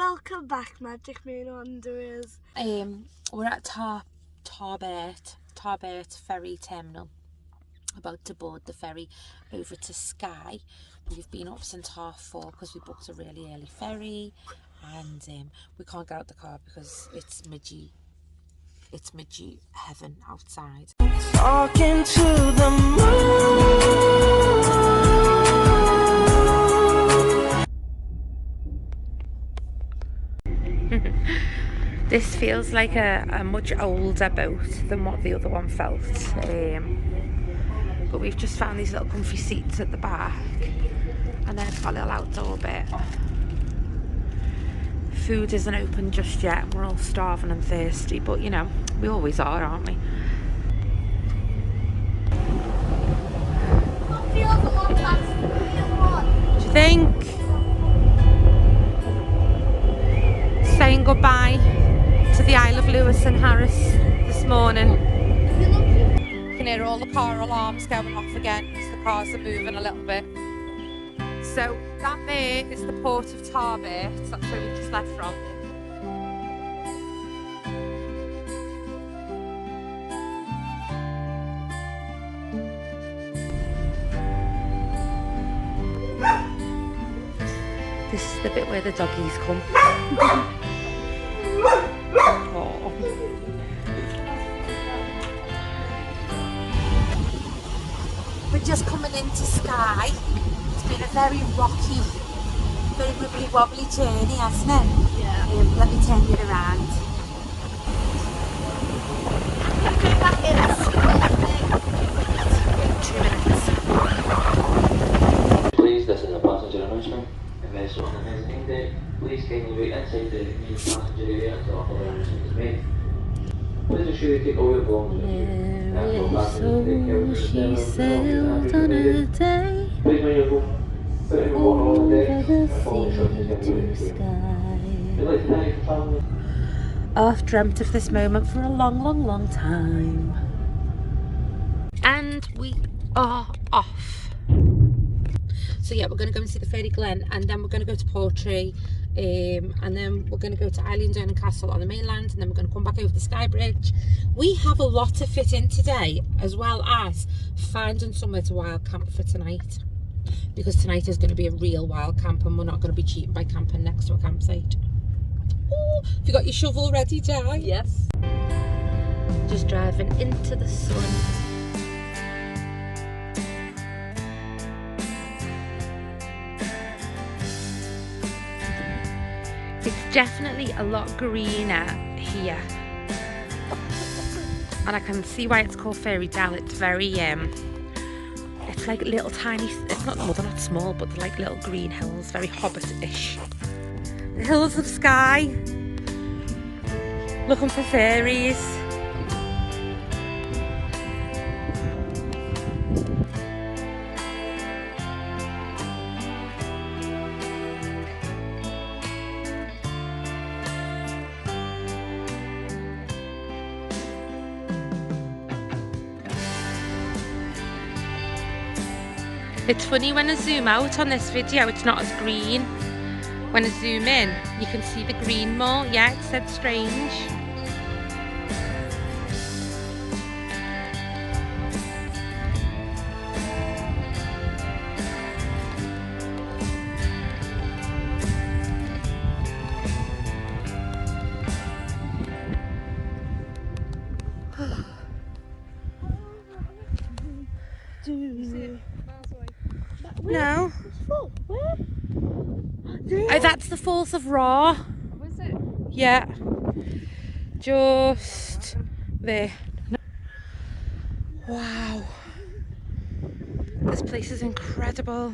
Welcome back, Magic Moon Wanderers. We're at Tarbert ferry terminal, about to board the ferry over to Skye. We've been up since 4:30 because we booked a really early ferry, and we can't get out the car because it's midgy heaven outside. Talking to the moon. This feels like a much older boat than what the other one felt, but we've just found these little comfy seats at the back, and then it's got a little outdoor bit. Food isn't open just yet, we're all starving and thirsty, but you know, we always are, aren't we? Do you think? Saying goodbye to the Isle of Lewis and Harris this morning. You can hear all the car alarms going off again because the cars are moving a little bit. So that there is the port of Tarbert, that's where we just left from. This is the bit where the doggies come. Oh. We're just coming into Skye. It's been a very rocky, very wibbly wobbly journey, hasn't it? Yeah. Let me turn you around. That is 2 minutes. Please, this is a passenger announcement. If vessel on an amazing day, please kindly wait inside the main passenger area until a further announcement is made. Please ensure you take all your belongings with you. After all passengers take care of yourself, She sailed on a day please when you go, put in water on the deck over and the follow instructions sea if to you wish to. Skye. We'd like to thank your family. I've dreamt of this moment for a long, long, long time. And we are off. So yeah, we're going to go and see the Fairy Glen, and then we're going to go to Portree, and then we're going to go to Eilean Donan Castle on the mainland, and then we're going to come back over the Skye Bridge. We have a lot to fit in today, as well as finding somewhere to wild camp for tonight, because tonight is going to be a real wild camp, and we're not going to be cheating by camping next to a campsite. Oh, have you got your shovel ready, Di? Yes. Just driving into the sun. It's definitely a lot greener here, and I can see why it's called Fairy-Dale. It's very it's like little tiny, it's not, well, they're not small, but they're like little green hills, very Hobbit-ish. The hills of Skye, looking for fairies. It's funny when I zoom out on this video, it's not as green. When I zoom in, you can see the green more. Yeah, it's dead strange. No. Where? Oh, that's the Falls of Haar. Was it? Yeah. Just there. Wow. This place is incredible.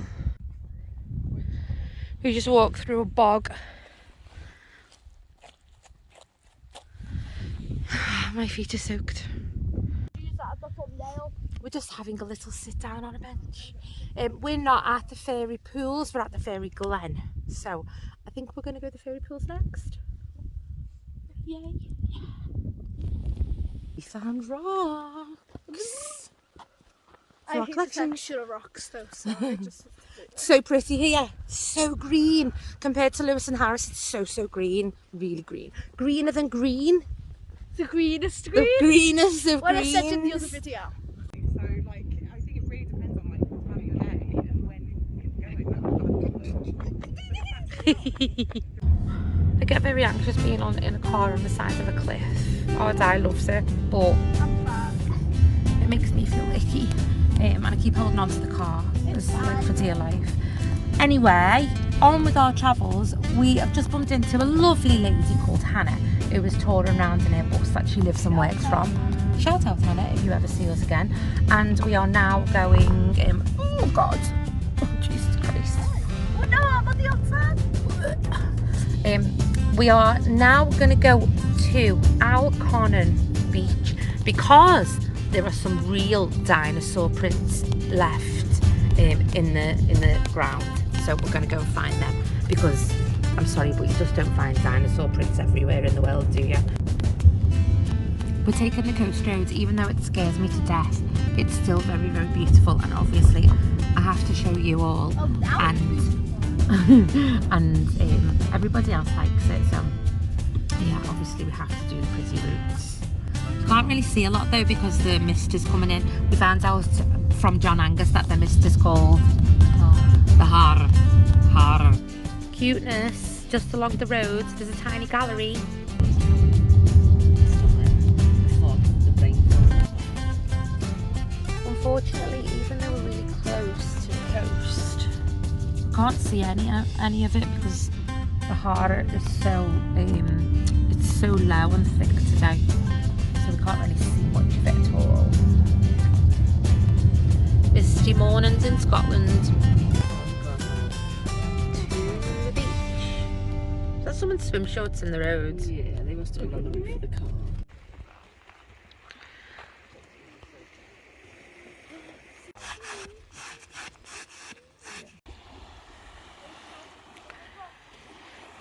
We just walked through a bog. My feet are soaked. We're just having a little sit down on a bench. We're not at the fairy pools, we're at the Fairy Glen. So I think we're going to go to the fairy pools next. Yay. Yeah. We found rocks. I hate the texture of rocks though, so I just... So pretty here, so green compared to Lewis and Harris. It's so green, really green, greener than green. The greenest The greenest of What I greens. said in the other video. So, like, I think it really depends on, like, the time of your day and when you're going. I get very anxious being in a car on the side of a cliff. Our dad loves it, but it makes me feel icky. And I keep holding on to the car, it's like for dear life. Anyway, on with our travels. We have just bumped into a lovely lady called Hannah, who was touring around in her bus that she lives and works from. Shout out Hannah if you ever see us again. And we are now going, oh God, oh Jesus Christ. Oh no, I'm on the outside. We are now going to go to Conan Beach because there are some real dinosaur prints left in the ground. So we're going to go and find them because I'm sorry, but you just don't find dinosaur prints everywhere in the world, do you? We're taking the coast roads, even though it scares me to death. It's still very, very beautiful, and obviously I have to show you all, and everybody else likes it. So yeah, obviously we have to do the pretty routes. Can't really see a lot though because the mist is coming in. We found out from John Angus that the mist is called the Haar. Haar. Cuteness just along the road. There's a tiny gallery. Unfortunately, even though we're really close to the coast, we can't see any of it because the Haar is so it's so low and thick today, so we can't really see much of it at all. Misty mornings in Scotland. To the beach. Is that someone's swim shorts in the road? Yeah, they must have been on the roof of the car.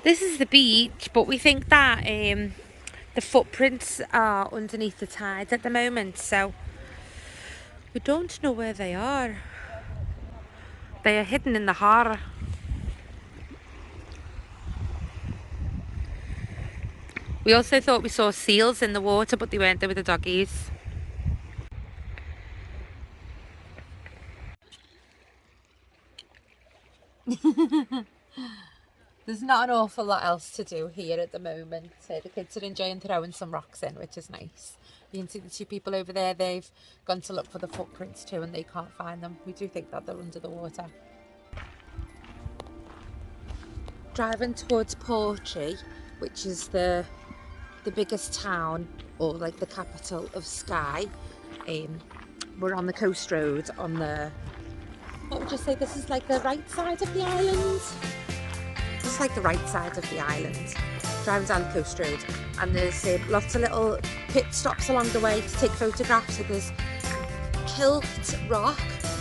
This is the beach, but we think that the footprints are underneath the tide at the moment, so we don't know where they are. They are hidden in the Haar. We also thought we saw seals in the water, but they weren't. They were the doggies. There's not an awful lot else to do here at the moment. The kids are enjoying throwing some rocks in, which is nice. You can see the two people over there, they've gone to look for the footprints too and they can't find them. We do think that they're under the water. Driving towards Portree, which is the biggest town, or like the capital of Skye. We're on the coast road on the, what would you say, this is like the right side of the island? It's like the right side of the island, driving down the coast road, and there's lots of little pit stops along the way to take photographs. So there's Kilt Rock,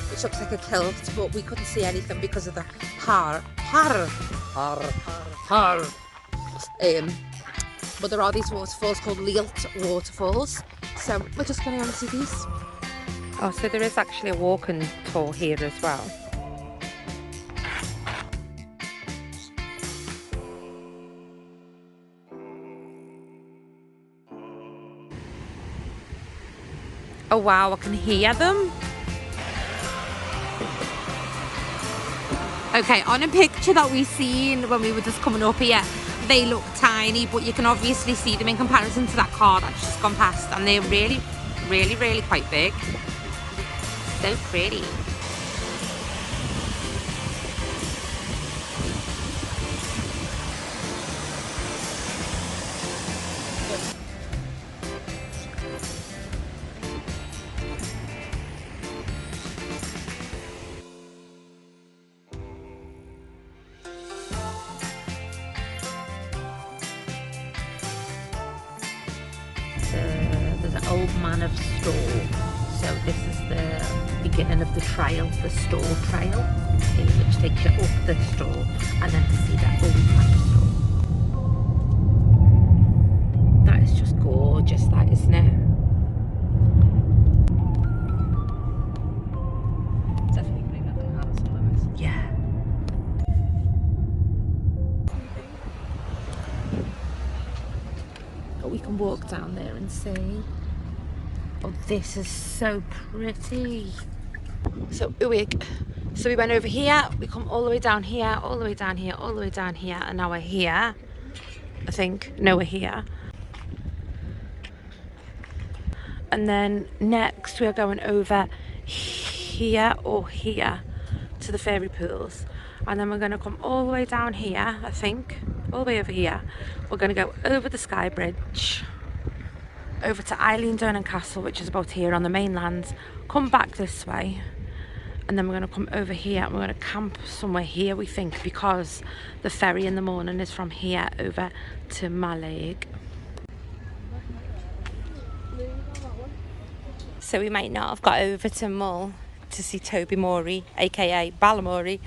which looks like a kilt, but we couldn't see anything because of the Haar. But there are these waterfalls called Lilt waterfalls, so we're just going to go and see these. Oh, so there is actually a walking tour here as well. Oh wow, I can hear them. Okay, on a picture that we seen when we were just coming up here, they look tiny, but you can obviously see them in comparison to that car that's just gone past, and they're really, really, really quite big. So pretty. There's an old man of store, so this is the beginning of the trail, the store trail, which takes you up the store and then to see that old man store. That is just gorgeous, that, isn't it? Definitely putting that to Harris on the list. Yeah. But we can walk down there and see. Oh, this is so pretty. So we went over here, we come all the way down here, all the way down here, all the way down here, and now we're here. I think. No, we're here. And then next we're going over here or here to the fairy pools. And then we're going to come all the way down here, I think. All the way over here. We're going to go over the Skye Bridge, over to Eilean Donan Castle, which is about here on the mainland. Come back this way. And then we're going to come over here and we're going to camp somewhere here, we think, because the ferry in the morning is from here over to Malaig. So we might not have got over to Mull to see Toby Morey, aka Balamori,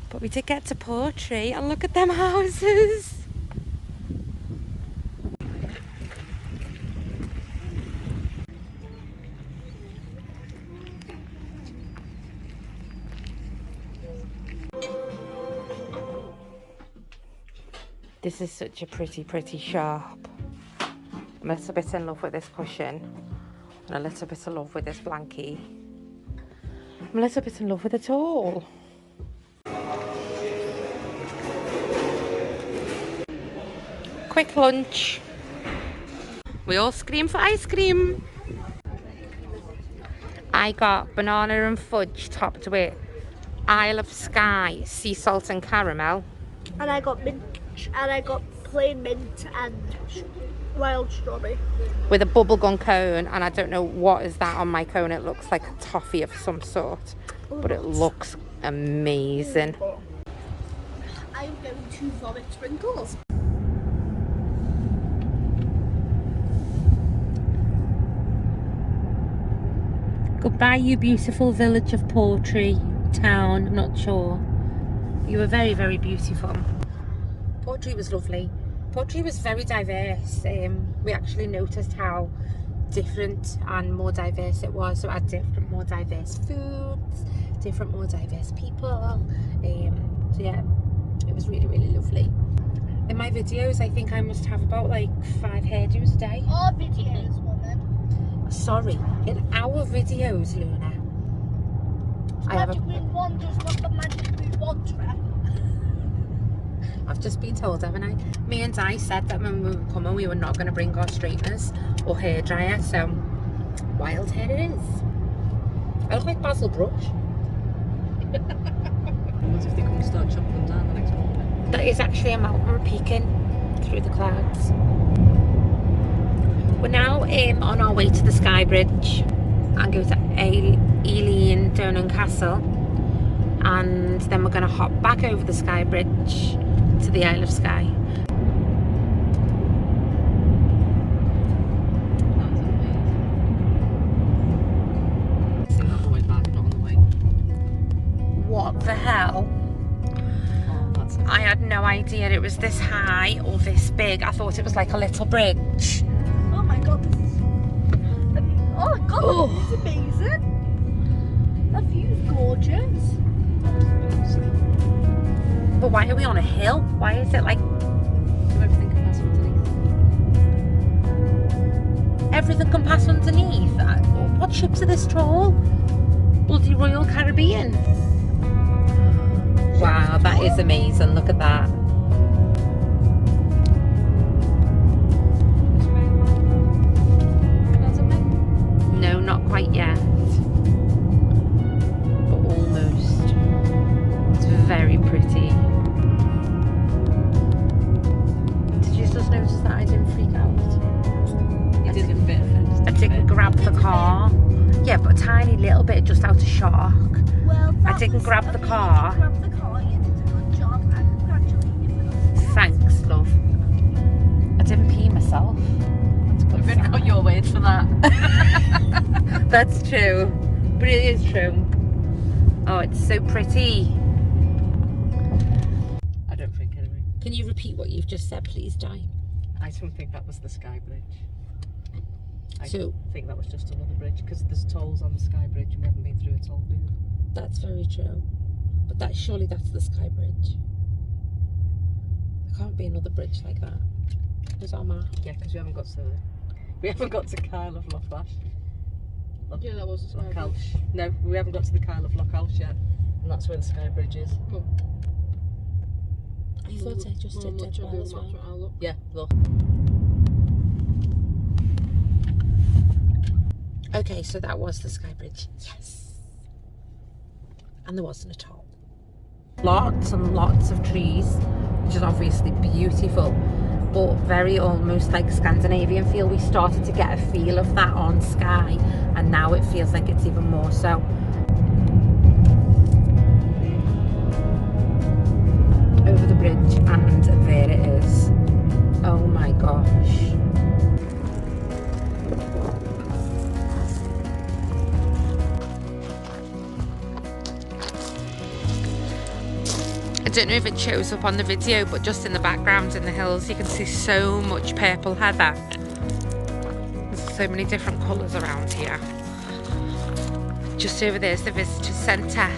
but we did get to Portree, and look at them houses. This is such a pretty shop. I'm a little bit in love with this cushion and a little bit in love with this blankie. I'm a little bit in love with it all. Quick lunch. We all scream for ice cream. I got banana and fudge topped with Isle of Skye sea salt and caramel. And I got mint, and I got plain mint and wild strawberry. With a bubblegum cone, and I don't know what is that on my cone. It looks like a toffee of some sort, but it looks amazing. I'm going to vomit sprinkles. Goodbye, you beautiful village of Portree town. I'm not sure. You were very beautiful. Portree was lovely. Portree was very diverse. We actually noticed how different and more diverse it was. So it had different, more diverse foods, different, more diverse people. So yeah, it was really lovely. In my videos, I think I must have about like 5 hairdos a day. All videos, woman. Sorry, in our videos, Luna. Magic Moon Wonders, not the Magic Moon Wanderer. I've just been told, haven't I? Me and Di said that when we were coming, we were not going to bring our straighteners or hairdryer, so wild hair it is. I look like Basil Brush. What if they come and start chopping them down the next morning? That is actually a mountain peeking through the clouds. We're now on our way to the Skye Bridge and go to Eilean Donan Castle, and then we're going to hop back over the Skye Bridge to the Isle of Skye. That's amazing. See that on the way back, not on the way. What the hell? Oh, that's I had no idea it was this high or this big. I thought it was like a little bridge. Oh my god, this is... Oh my god, Oh. this is amazing. That view is gorgeous. But why are we on a hill? Why is it like... So everything can pass underneath. Everything can pass underneath? What ships are this tall? Bloody Royal Caribbean. Wow, that is amazing. Look at that. No, not quite yet. But almost. It's very pretty. Did you just notice that I didn't freak out? You did a bit first. I didn't grab the car. Yeah, but a tiny little bit, just out of shock. Well, I didn't grab the car. Grab the car, you did a good job, and congratulations. Thanks, love. I didn't pee myself. That's a good I've really sign. got your word for that. That's true. But it is true. Oh, it's so pretty. I don't think anyway. Can you repeat what you've just said, please, Di? I don't think that was the Skye Bridge. I So- think that was just another bridge because there's tolls on the Skye Bridge and we haven't been through a toll booth. That's very true. But surely that's the Skye Bridge. I can't be another bridge like that. There's our map. Yeah, because we haven't got to Kyle of Lochbash. Yeah, that was the Skye Loch Bridge. Alsh. No, we haven't got to the Kyle of Loch Alsh yet, and that's where the Skye Bridge is. Oh. I thought I just did dead well as well. I'll look. Yeah, look. Okay, so that was the Skye Bridge. Yes. And there wasn't at all. Lots and lots of trees, which is obviously beautiful, but very almost like Scandinavian feel. We started to get a feel of that on Skye, and now it feels like it's even more so. Over the bridge, and there it is. Oh my gosh. I don't know if it shows up on the video, but just in the background in the hills you can see so much purple heather. There's so many different colours around here. Just over there is the visitor centre.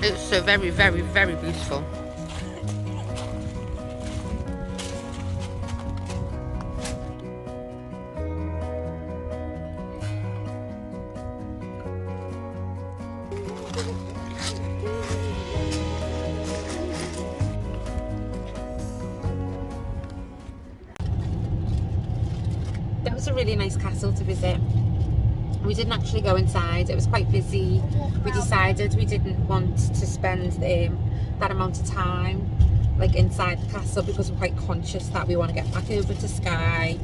It's so very, very, very beautiful. That was a really nice castle to visit. We didn't actually go inside, it was quite busy. We decided we didn't want to spend that amount of time like inside the castle because we're quite conscious that we want to get back over to Skye,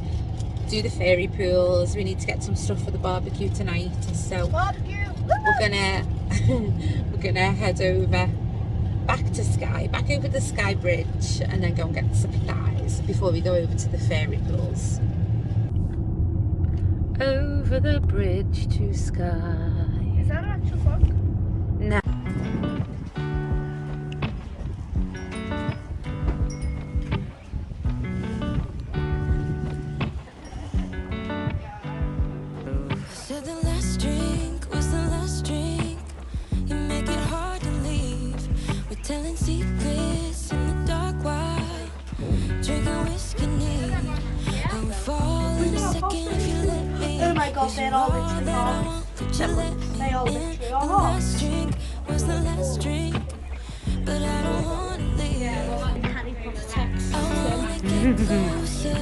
do the fairy pools. We need to get some stuff for the barbecue tonight, so we're gonna head over back to Skye, back over the Skye Bridge, and then go and get supplies before we go over to the fairy pools. Over the bridge to Skye. Is that an actual song? No. Said the last drink was the last drink. You make it hard to leave. We're telling secrets in the dark while drinking whiskey neat. I would fall in a second if you let me. Oh my god, they're all literally hard. They all literally are hard. Last drink was the last drink, but I don't wanna leave. Harry Potter text. I wanna get closer.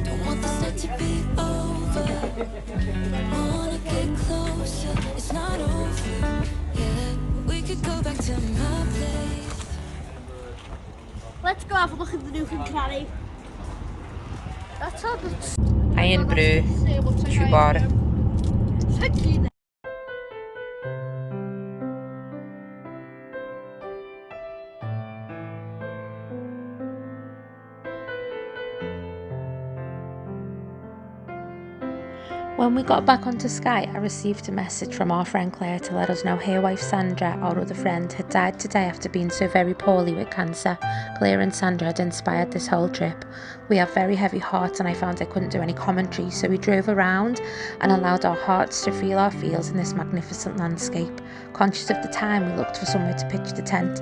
Don't want this night to be over. I wanna get closer. It's not over yet. We could go back to my place. Let's go have a look at the Nook and Cranny. That's all good. Iron brew, Tubar. When we got back onto Skye, I received a message from our friend Claire to let us know her wife Sandra, our other friend, had died today after being so very poorly with cancer. Claire and Sandra had inspired this whole trip. We have very heavy hearts and I found I couldn't do any commentary, so we drove around and allowed our hearts to feel our feels in this magnificent landscape. Conscious of the time, we looked for somewhere to pitch the tent.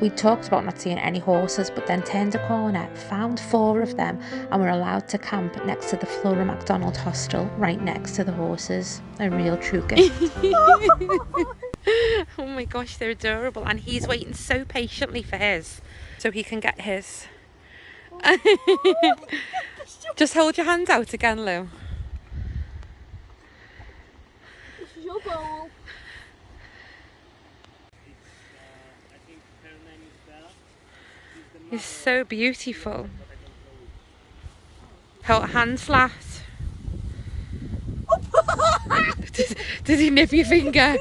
We talked about not seeing any horses, but then turned a corner, found 4 of them, and were allowed to camp next to the Flora MacDonald hostel, right next to the horses. A real true gift. Oh my gosh, they're adorable, and he's waiting so patiently for his so he can get his. Just hold your hand out again, Lou. This is your bowl. It's so beautiful. Hold hand flat. Did he nip your finger?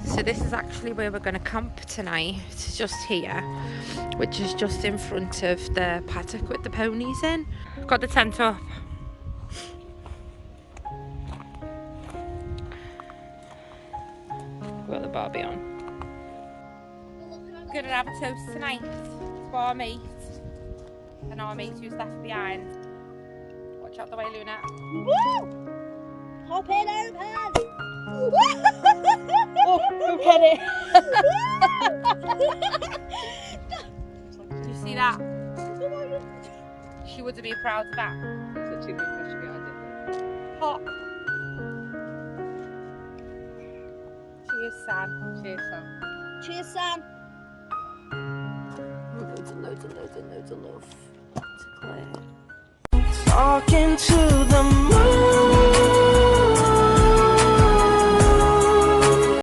So this is actually where we're going to camp tonight, just here, which is just in front of the paddock with the ponies in. Got the tent up. Got the barbie on. We're looking gonna have a toast tonight for our mate and our mate who's left behind. Watch out the way, Luna. Woo! Hop in open! Oh, who get it? Do you see that? She would have been proud of that. There's a 2 big pressure behind it. Hot. Cheers, Sam. Cheers, Sam. Cheers, Sam. Loads and loads and loads and loads of love to Claire. Talking to